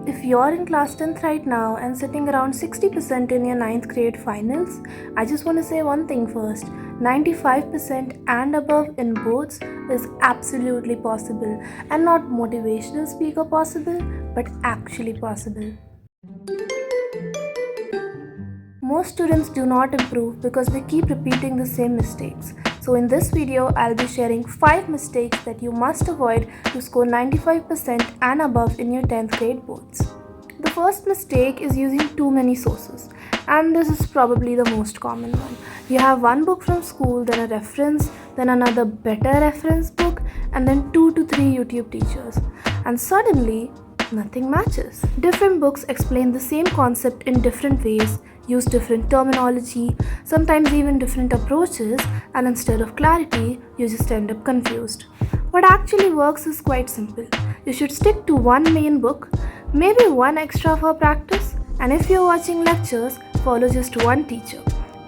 If you're in class 10th right now and sitting around 60% in your ninth grade finals, I just want to say one thing first. 95% and above in boards is absolutely possible, and not motivational speaker possible, but actually possible. Most students do not improve because they keep repeating the same mistakes. So in this video, I'll be sharing 5 mistakes that you must avoid to score 95% and above in your 10th grade boards. The first mistake is using too many sources, and this is probably the most common one. You have one book from school, then a reference, then another better reference book, and then 2 to 3 YouTube teachers. And suddenly, nothing matches. Different books explain the same concept in different ways, use different terminology, sometimes even different approaches, and instead of clarity, you just end up confused. What actually works is quite simple. You should stick to one main book, maybe one extra for practice, and if you're watching lectures, follow just one teacher.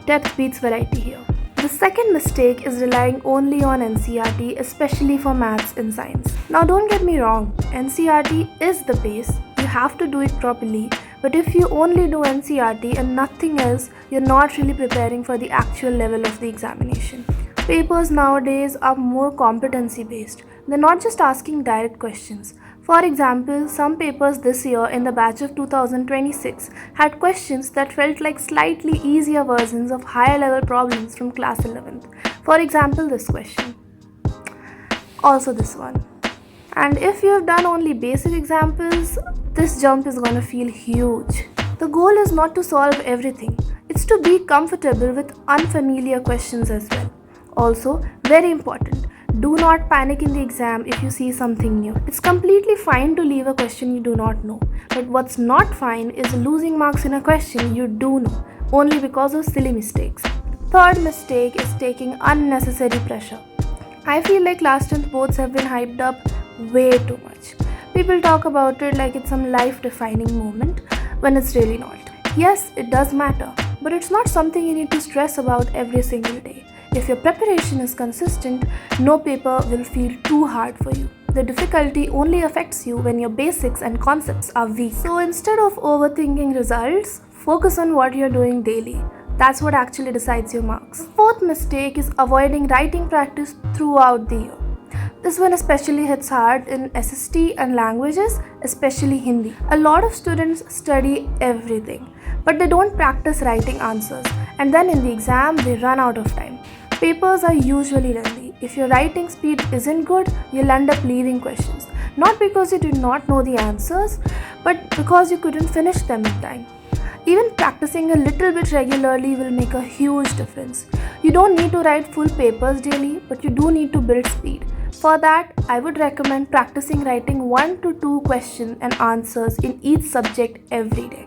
Depth beats variety here. The second mistake is relying only on NCERT, especially for maths and science. Now don't get me wrong, NCERT is the base, you have to do it properly, but if you only do NCERT and nothing else, you're not really preparing for the actual level of the examination. Papers nowadays are more competency based, they're not just asking direct questions. For example, some papers this year in the batch of 2026 had questions that felt like slightly easier versions of higher level problems from class 11th. For example, this question. Also this one. And if you have done only basic examples, this jump is gonna feel huge. The goal is not to solve everything, it's to be comfortable with unfamiliar questions as well. Also, very important, do not panic in the exam if you see something new. It's completely fine to leave a question you do not know, but what's not fine is losing marks in a question you do know, only because of silly mistakes. Third mistake is taking unnecessary pressure. I feel like last 10th boards have been hyped up way too much. People talk about it like it's some life-defining moment when it's really not. Yes, it does matter, but it's not something you need to stress about every single day. If your preparation is consistent, no paper will feel too hard for you. The difficulty only affects you when your basics and concepts are weak. So instead of overthinking results, focus on what you're doing daily. That's what actually decides your marks. Fourth mistake is avoiding writing practice throughout the year. This one especially hits hard in SST and languages, especially Hindi. A lot of students study everything, but they don't practice writing answers, and then in the exam they run out of time. Papers are usually lengthy. If your writing speed isn't good, you'll end up leaving questions. Not because you did not know the answers, but because you couldn't finish them in time. Even practicing a little bit regularly will make a huge difference. You don't need to write full papers daily, but you do need to build speed. For that, I would recommend practicing writing 1 to 2 questions and answers in each subject every day.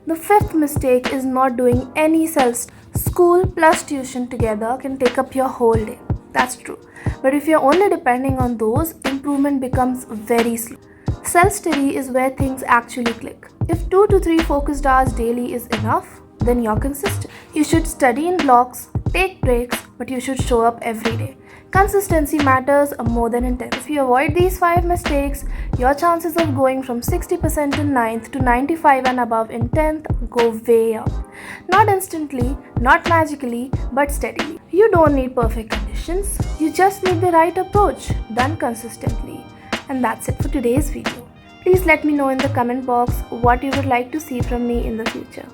The fifth mistake is not doing any self-study. School plus tuition together can take up your whole day. That's true. But if you're only depending on those, improvement becomes very slow. Self-study is where things actually click. If 2 to 3 focused hours daily is enough, then you're consistent. You should study in blocks, take breaks, but you should show up every day. Consistency matters more than intent. If you avoid these 5 mistakes, your chances of going from 60% in 9th to 95 and above in 10th go way up. Not instantly, not magically, but steadily. You don't need perfect conditions, you just need the right approach, done consistently. And that's it for today's video. Please let me know in the comment box what you would like to see from me in the future.